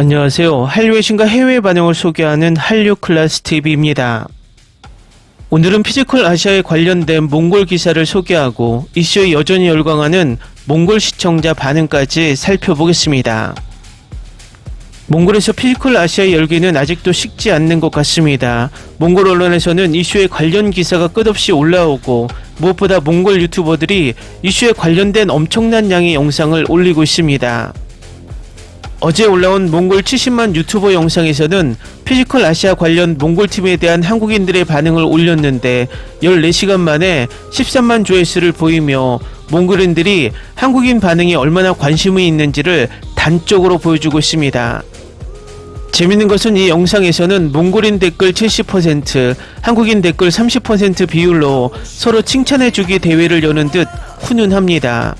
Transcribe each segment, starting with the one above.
안녕하세요. 한류 외신과 해외 반응을 소개하는 한류 클래스 TV입니다. 오늘은 피지컬 아시아에 관련된 몽골 기사를 소개하고 이슈에 여전히 열광하는 몽골 시청자 반응까지 살펴보겠습니다. 몽골에서 피지컬 아시아의 열기는 아직도 식지 않는 것 같습니다. 몽골 언론에서는 이슈에 관련 기사가 끝없이 올라오고 무엇보다 몽골 유튜버들이 이슈에 관련된 엄청난 양의 영상을 올리고 있습니다. 어제 올라온 몽골 70만 유튜버 영상에서는 피지컬 아시아 관련 몽골팀에 대한 한국인들의 반응을 올렸는데 14시간 만에 13만 조회수를 보이며 몽골인들이 한국인 반응에 얼마나 관심이 있는지를 단적으로 보여주고 있습니다. 재밌는 것은 이 영상에서는 몽골인 댓글 70%, 한국인 댓글 30% 비율로 서로 칭찬해주기 대회를 여는 듯 훈훈합니다.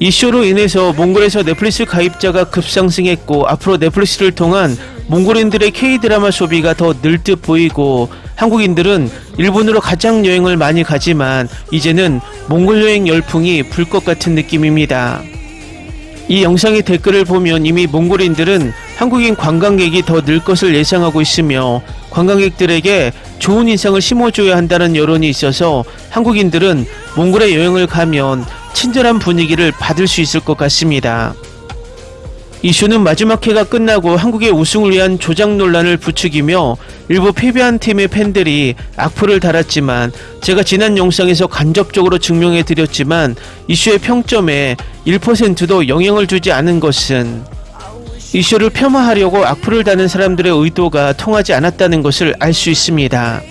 이 쇼로 인해서 몽골에서 넷플릭스 가입자가 급상승했고 앞으로 넷플릭스를 통한 몽골인들의 K-드라마 소비가 더 늘 듯 보이고 한국인들은 일본으로 가장 여행을 많이 가지만 이제는 몽골 여행 열풍이 불 것 같은 느낌입니다. 이 영상의 댓글을 보면 이미 몽골인들은 한국인 관광객이 더 늘 것을 예상하고 있으며 관광객들에게 좋은 인상을 심어줘야 한다는 여론이 있어서 한국인들은 몽골에 여행을 가면 친절한 분위기를 받을 수 있을 것 같습니다. 이슈는 마지막 회가 끝나고 한국의 우승을 위한 조작 논란을 부추기며 일부 패배한 팀의 팬들이 악플을 달았지만 제가 지난 영상에서 간접적으로 증명해 드렸지만 이슈의 평점에 1%도 영향을 주지 않은 것은 이슈를 폄하하려고 악플을 다는 사람들의 의도가 통하지 않았다는 것을 알 수 있습니다.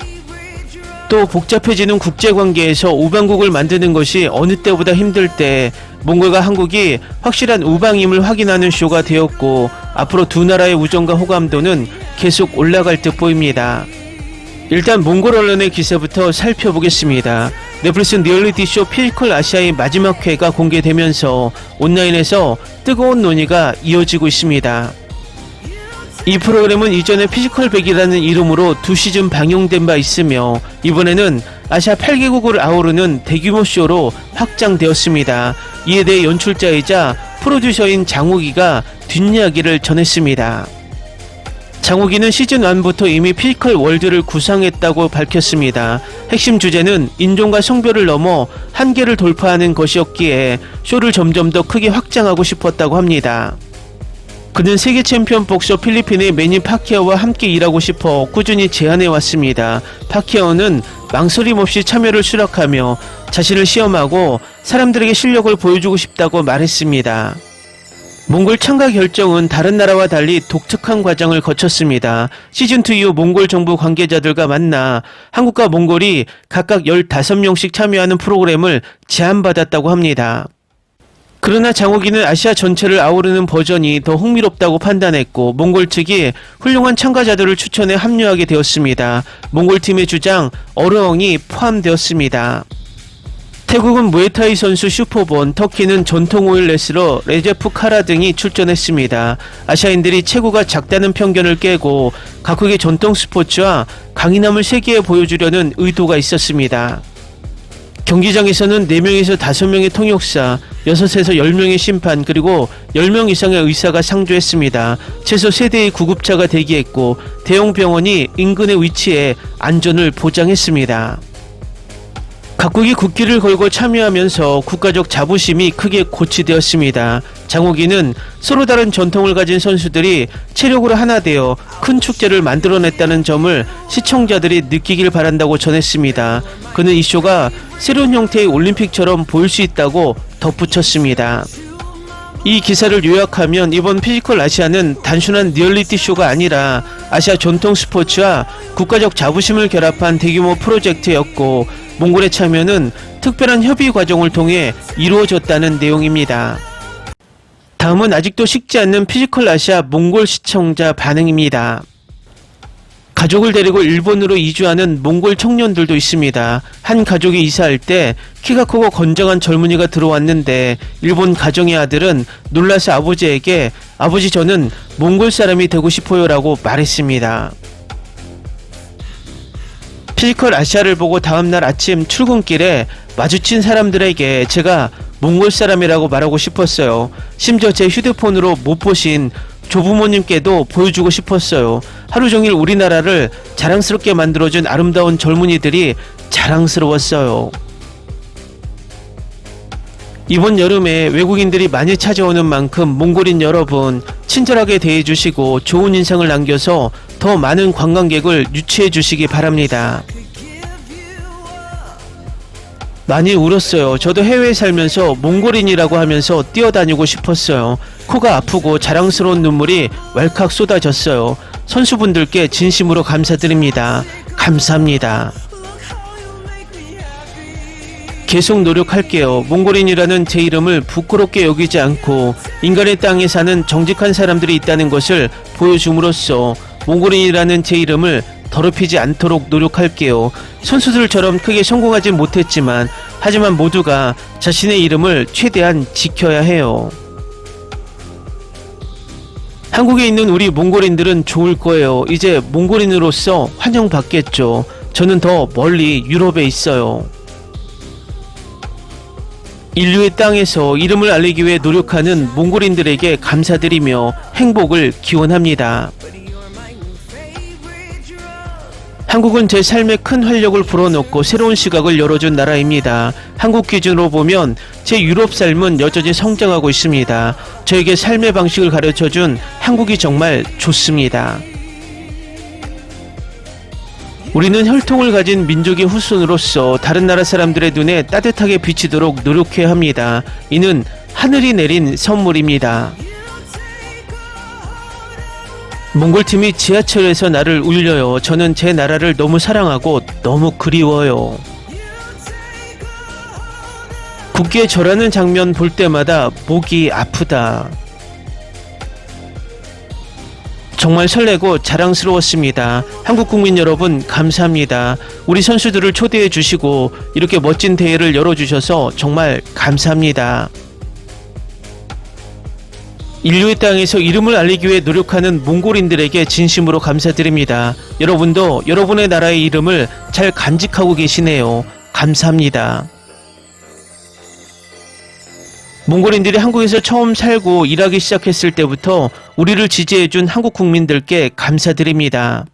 또 복잡해지는 국제관계에서 우방국을 만드는 것이 어느 때보다 힘들 때 몽골과 한국이 확실한 우방임을 확인하는 쇼가 되었고 앞으로 두 나라의 우정과 호감도는 계속 올라갈 듯 보입니다. 일단 몽골 언론의 기사부터 살펴보겠습니다. 넷플릭스 리얼리티쇼 피지컬 아시아의 마지막 회가 공개되면서 온라인에서 뜨거운 논의가 이어지고 있습니다. 이 프로그램은 이전에 피지컬 100이라는 이름으로 2시즌 방영된 바 있으며 이번에는 아시아 8개국을 아우르는 대규모 쇼로 확장되었습니다. 이에 대해 연출자이자 프로듀서인 장욱이가 뒷이야기를 전했습니다. 장욱이는 시즌 1부터 이미 피지컬 월드를 구상했다고 밝혔습니다. 핵심 주제는 인종과 성별을 넘어 한계를 돌파하는 것이었기에 쇼를 점점 더 크게 확장하고 싶었다고 합니다. 그는 세계 챔피언 복서 필리핀의 매니 파키아오와 함께 일하고 싶어 꾸준히 제안해왔습니다. 파키아오는 망설임 없이 참여를 수락하며 자신을 시험하고 사람들에게 실력을 보여주고 싶다고 말했습니다. 몽골 참가 결정은 다른 나라와 달리 독특한 과정을 거쳤습니다. 시즌2 이후 몽골 정부 관계자들과 만나 한국과 몽골이 각각 15명씩 참여하는 프로그램을 제안받았다고 합니다. 그러나 장욱이는 아시아 전체를 아우르는 버전이 더 흥미롭다고 판단했고 몽골 측이 훌륭한 참가자들을 추천해 합류하게 되었습니다. 몽골팀의 주장 어르엉이 포함되었습니다. 태국은 무에타이 선수 슈퍼본, 터키는 전통 오일 레슬러 레제프 카라 등이 출전했습니다. 아시아인들이 체구가 작다는 편견을 깨고 각국의 전통 스포츠와 강인함을 세계에 보여주려는 의도가 있었습니다. 경기장에서는 4명에서 5명의 통역사, 6에서 10명의 심판, 그리고 10명 이상의 의사가 상주했습니다. 최소 3대의 구급차가 대기했고 대형 병원이 인근에 위치해 안전을 보장했습니다. 각국이 국기를 걸고 참여하면서 국가적 자부심이 크게 고취되었습니다. 장욱이는 서로 다른 전통을 가진 선수들이 체력으로 하나 되어 큰 축제를 만들어냈다는 점을 시청자들이 느끼길 바란다고 전했습니다. 그는 이 쇼가 새로운 형태의 올림픽처럼 보일 수 있다고 덧붙였습니다. 이 기사를 요약하면 이번 피지컬 아시아는 단순한 리얼리티 쇼가 아니라 아시아 전통 스포츠와 국가적 자부심을 결합한 대규모 프로젝트였고 몽골의 참여는 특별한 협의 과정을 통해 이루어졌다는 내용입니다. 다음은 아직도 식지 않는 피지컬 아시아 몽골 시청자 반응입니다. 가족을 데리고 일본으로 이주하는 몽골 청년들도 있습니다. 한 가족이 이사할 때 키가 크고 건장한 젊은이가 들어왔는데 일본 가정의 아들은 놀라서 아버지에게 아버지 저는 몽골 사람이 되고 싶어요 라고 말했습니다. 피지컬 아시아를 보고 다음날 아침 출근길에 마주친 사람들에게 제가 몽골 사람이라고 말하고 싶었어요. 심지어 제 휴대폰으로 못 보신 조부모님께도 보여주고 싶었어요. 하루 종일 우리나라를 자랑스럽게 만들어준 아름다운 젊은이들이 자랑스러웠어요. 이번 여름에 외국인들이 많이 찾아오는 만큼 몽골인 여러분 친절하게 대해주시고 좋은 인상을 남겨서 더 많은 관광객을 유치해 주시기 바랍니다. 많이 울었어요. 저도 해외에 살면서 몽골인이라고 하면서 뛰어다니고 싶었어요. 코가 아프고 자랑스러운 눈물이 왈칵 쏟아졌어요. 선수분들께 진심으로 감사드립니다. 감사합니다. 계속 노력할게요. 몽골인이라는 제 이름을 부끄럽게 여기지 않고 인간의 땅에 사는 정직한 사람들이 있다는 것을 보여줌으로써 몽골인이라는 제 이름을 더럽히지 않도록 노력할게요. 선수들처럼 크게 성공하진 못했지만 하지만 모두가 자신의 이름을 최대한 지켜야 해요. 한국에 있는 우리 몽골인들은 좋을 거예요. 이제 몽골인으로서 환영받겠죠. 저는 더 멀리 유럽에 있어요. 인류의 땅에서 이름을 알리기 위해 노력하는 몽골인들에게 감사드리며 행복을 기원합니다. 한국은 제 삶에 큰 활력을 불어넣고 새로운 시각을 열어준 나라입니다. 한국 기준으로 보면 제 유럽 삶은 여전히 성장하고 있습니다. 저에게 삶의 방식을 가르쳐준 한국이 정말 좋습니다. 우리는 혈통을 가진 민족의 후손으로서 다른 나라 사람들의 눈에 따뜻하게 비치도록 노력해야 합니다. 이는 하늘이 내린 선물입니다. 몽골팀이 지하철에서 나를 울려요. 저는 제 나라를 너무 사랑하고 너무 그리워요. 국기에 절하는 장면 볼 때마다 목이 아프다. 정말 설레고 자랑스러웠습니다. 한국 국민 여러분 감사합니다. 우리 선수들을 초대해 주시고 이렇게 멋진 대회를 열어주셔서 정말 감사합니다. 인류의 땅에서 이름을 알리기 위해 노력하는 몽골인들에게 진심으로 감사드립니다. 여러분도 여러분의 나라의 이름을 잘 간직하고 계시네요. 감사합니다. 몽골인들이 한국에서 처음 살고 일하기 시작했을 때부터 우리를 지지해준 한국 국민들께 감사드립니다.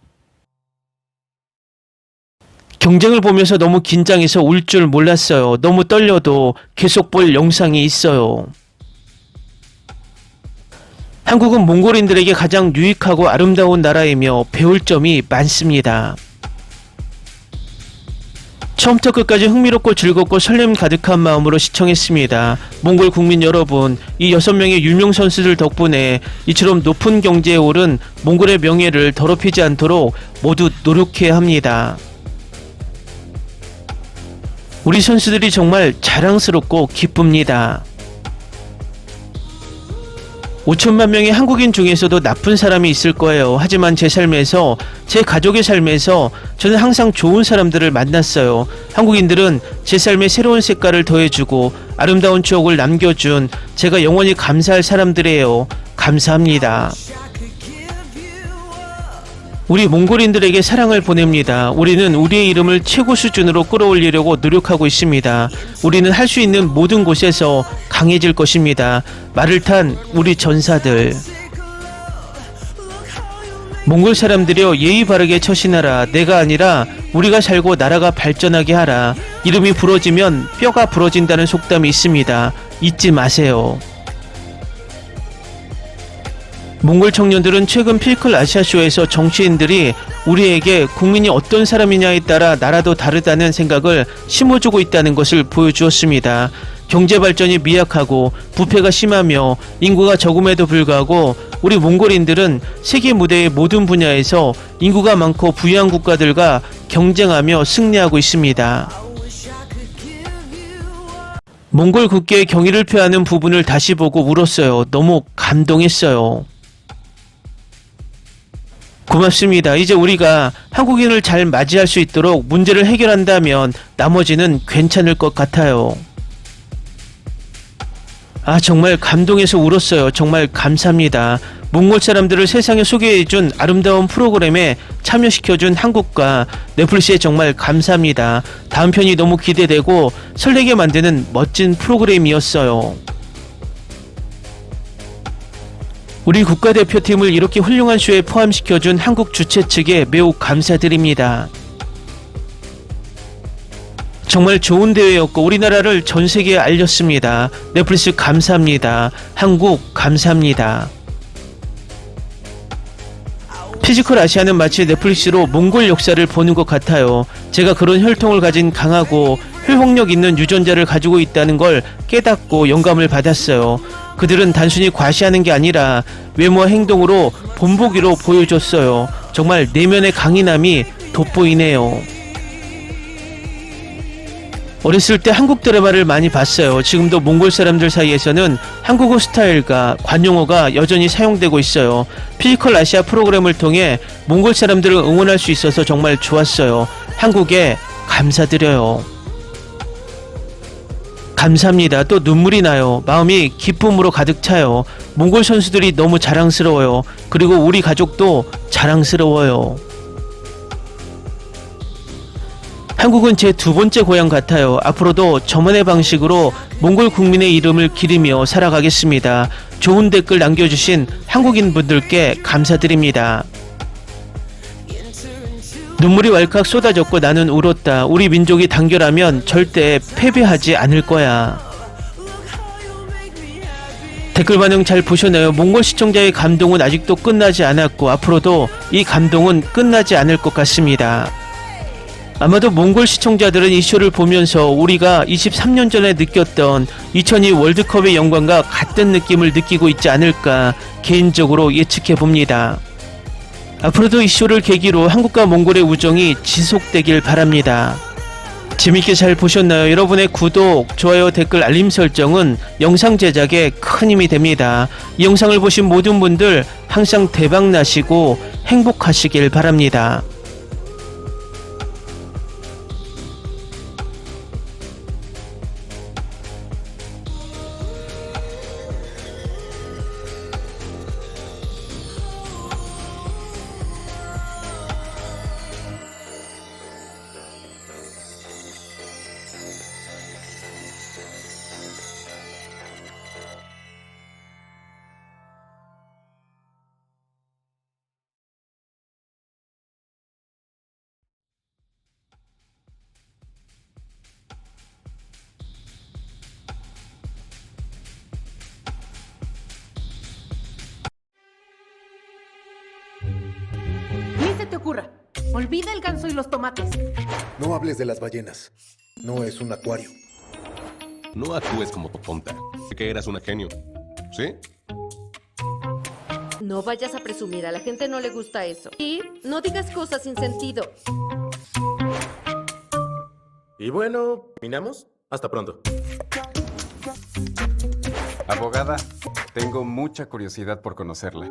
경쟁을 보면서 너무 긴장해서 울 줄 몰랐어요. 너무 떨려도 계속 볼 영상이 있어요. 한국은 몽골인들에게 가장 유익하고 아름다운 나라이며 배울 점이 많습니다. 처음부터 끝까지 흥미롭고 즐겁고 설렘 가득한 마음으로 시청했습니다. 몽골 국민 여러분, 이 6명의 유명 선수들 덕분에 이처럼 높은 경지에 오른 몽골의 명예를 더럽히지 않도록 모두 노력해야 합니다. 우리 선수들이 정말 자랑스럽고 기쁩니다. 5천만 명의 한국인 중에서도 나쁜 사람이 있을 거예요. 하지만 제 삶에서, 제 가족의 삶에서 저는 항상 좋은 사람들을 만났어요. 한국인들은 제 삶에 새로운 색깔을 더해주고 아름다운 추억을 남겨준 제가 영원히 감사할 사람들이에요. 감사합니다. 우리 몽골인들에게 사랑을 보냅니다. 우리는 우리의 이름을 최고 수준으로 끌어올리려고 노력하고 있습니다. 우리는 할 수 있는 모든 곳에서 강해질 것입니다. 말을 탄 우리 전사들. 몽골 사람들이여 예의 바르게 처신하라. 내가 아니라 우리가 살고 나라가 발전하게 하라. 이름이 부러지면 뼈가 부러진다는 속담이 있습니다. 잊지 마세요. 몽골 청년들은 최근 필클 아시아쇼에서 정치인들이 우리에게 국민이 어떤 사람이냐에 따라 나라도 다르다는 생각을 심어주고 있다는 것을 보여주었습니다. 경제 발전이 미약하고 부패가 심하며 인구가 적음에도 불구하고 우리 몽골인들은 세계 무대의 모든 분야에서 인구가 많고 부유한 국가들과 경쟁하며 승리하고 있습니다. 몽골 국기에 경의를 표하는 부분을 다시 보고 울었어요. 너무 감동했어요. 고맙습니다. 이제 우리가 한국인을 잘 맞이할 수 있도록 문제를 해결한다면 나머지는 괜찮을 것 같아요. 정말 감동해서 울었어요. 정말 감사합니다. 몽골 사람들을 세상에 소개해준 아름다운 프로그램에 참여시켜준 한국과 넷플릭스에 정말 감사합니다. 다음 편이 너무 기대되고 설레게 만드는 멋진 프로그램이었어요. 우리 국가대표팀을 이렇게 훌륭한 쇼에 포함시켜준 한국 주최 측에 매우 감사드립니다. 정말 좋은 대회였고 우리나라를 전 세계에 알렸습니다. 넷플릭스 감사합니다. 한국 감사합니다. 피지컬 아시아는 마치 넷플릭스로 몽골 역사를 보는 것 같아요. 제가 그런 혈통을 가진 강하고 회복력 있는 유전자를 가지고 있다는 걸 깨닫고 영감을 받았어요. 그들은 단순히 과시하는 게 아니라 외모와 행동으로 본보기로 보여줬어요. 정말 내면의 강인함이 돋보이네요. 어렸을 때 한국 드라마를 많이 봤어요. 지금도 몽골 사람들 사이에서는 한국어 스타일과 관용어가 여전히 사용되고 있어요. 피지컬 아시아 프로그램을 통해 몽골 사람들을 응원할 수 있어서 정말 좋았어요. 한국에 감사드려요. 감사합니다. 또 눈물이 나요. 마음이 기쁨으로 가득 차요. 몽골 선수들이 너무 자랑스러워요. 그리고 우리 가족도 자랑스러워요. 한국은 제 두 번째 고향 같아요. 앞으로도 저만의 방식으로 몽골 국민의 이름을 기리며 살아가겠습니다. 좋은 댓글 남겨주신 한국인 분들께 감사드립니다. 눈물이 왈칵 쏟아졌고 나는 울었다. 우리 민족이 단결하면 절대 패배하지 않을 거야. 댓글 반응 잘 보셨나요? 몽골 시청자의 감동은 아직도 끝나지 않았고 앞으로도 이 감동은 끝나지 않을 것 같습니다. 아마도 몽골 시청자들은 이 쇼를 보면서 우리가 23년 전에 느꼈던 2002 월드컵의 영광과 같은 느낌을 느끼고 있지 않을까 개인적으로 예측해 봅니다. 앞으로도 이 쇼를 계기로 한국과 몽골의 우정이 지속되길 바랍니다. 재밌게 잘 보셨나요? 여러분의 구독, 좋아요, 댓글, 알림 설정은 영상 제작에 큰 힘이 됩니다. 이 영상을 보신 모든 분들 항상 대박 나시고 행복하시길 바랍니다. Ni se te ocurra. Olvida el ganso y los tomates. No hables de las ballenas. No es un acuario. No actúes como tonta. Que eras una genio. ¿Sí? No vayas a presumir, a la gente no le gusta eso. Y no digas cosas sin sentido. Y bueno, ¿terminamos? Hasta pronto. Abogada, tengo mucha curiosidad por conocerla.